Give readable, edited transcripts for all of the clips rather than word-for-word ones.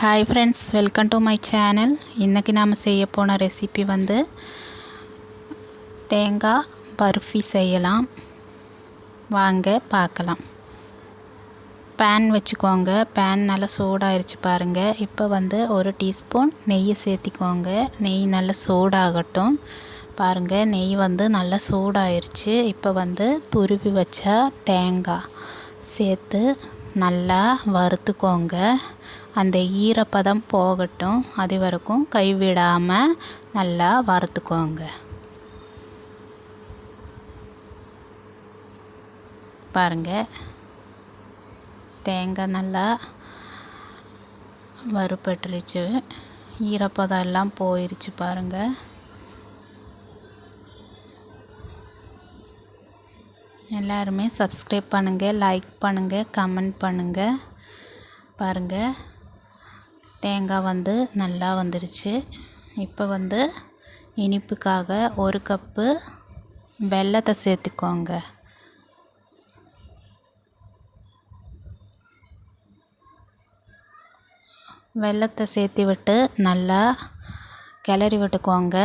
Hi friends, welcome to my channel. இன்றைக்கி நாம் செய்ய போன ரெசிபி தேங்காய் பர்ஃபி செய்யலாம். வாங்க பார்க்கலாம். பேன் வச்சுக்கோங்க. பேன் நல்லா சூடாயிருச்சு பாருங்கள். இப்போ ஒரு டீஸ்பூன் நெய் சேர்த்திக்கோங்க. நெய் நல்லா சூடாகட்டும். பாருங்கள், நெய் நல்லா சூடாயிருச்சு. இப்போ துருவி வச்ச தேங்காய் சேர்த்து நல்லா வறுத்துக்கோங்க. அந்த ஈரப்பதம் போகட்டும். அது வரைக்கும் கைவிடாமல் நல்லா வறுத்துக்கோங்க. பாருங்கள், தேங்காய் நல்லா வறுபட்டுருச்சு. ஈரப்பதம் எல்லாம் போயிருச்சு பாருங்கள். எல்லாருமே சப்ஸ்கிரைப் பண்ணுங்கள், லைக் பண்ணுங்கள், கமெண்ட் பண்ணுங்கள். பாருங்கள், தேங்காய் நல்லா வந்துருச்சு. இப்போ இனிப்புக்காக 1 கப்பு வெல்லத்தை சேர்த்துக்கோங்க. வெல்லத்தை சேர்த்து விட்டு நல்லா கிளறி விட்டுக்கோங்க.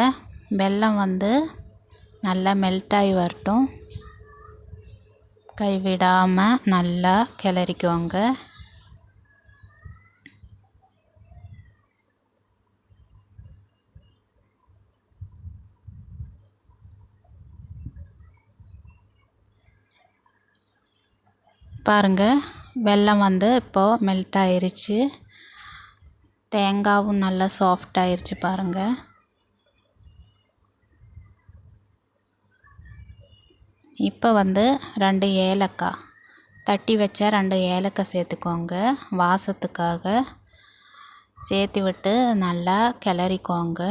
வெல்லம் நல்லா மெல்ட்டாகி வரட்டும். கைவிடாமல் நல்லா கிளறிக்கோங்க. பாருங்கள், வெல்லம் இப்போது மெல்ட் ஆயிருச்சு. தேங்காயும் நல்லா சாஃப்ட் ஆயிருச்சு பாருங்கள். இப்போ 2 ஏலக்காய் தட்டி வச்ச 2 ஏலக்காய் சேர்த்துக்கோங்க. வாசத்துக்காக சேர்த்து விட்டு நல்லா கிளறிக்கோங்க.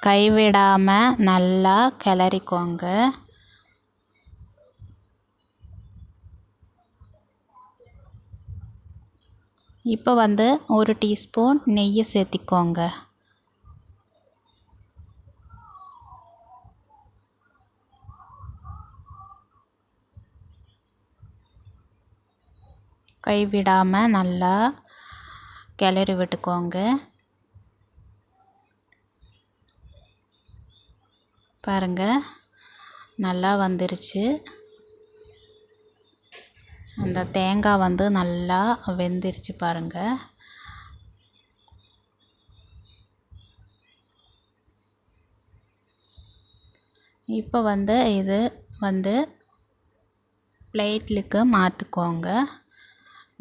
கைவிடாமல் நல்லா கிளறிக்கோங்க. இப்போ 1 டீஸ்பூன் நெய்யை சேர்த்திக்கோங்க. கைவிடாமல் நல்லா கிளறி விட்டுக்கோங்க. பாருங்கள், நல்லா வந்துருச்சு. அந்த தேங்காய் நல்லா வெந்துருச்சு பாருங்கள். இப்போ இது பிளேட்லுக்கு மாற்றிக்கோங்க.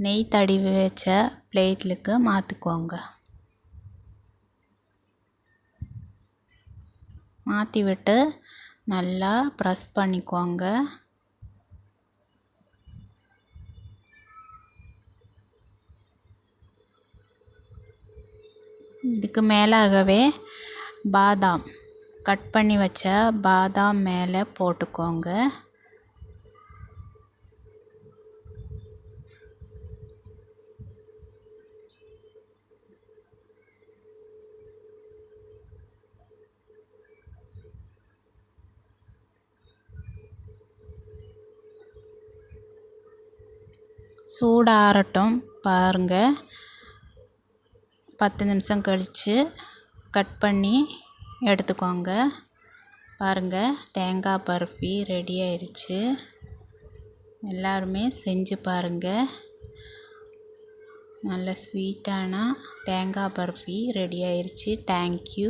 நெய் தடவி வச்ச பிளேட்லுக்கு மாற்றிக்கோங்க. மாற்றி விட்டு நல்லா ப்ரெஸ் பண்ணிக்கோங்க. இதுக்கு மேலாகவே பாதாம் கட் பண்ணி வச்ச பாதாம் மேலே போட்டுக்கோங்க. சூடாறட்டும் பாருங்கள். 10 நிமிஷம் கழித்து கட் பண்ணி எடுத்துக்கோங்க. பாருங்கள், தேங்காய் பர்ஃபி ரெடி ஆயிடுச்சு. எல்லாருமே செஞ்சு பாருங்கள். நல்ல ஸ்வீட்டான தேங்காய் பர்ஃபி ரெடி ஆயிடுச்சு. தேங்க்யூ.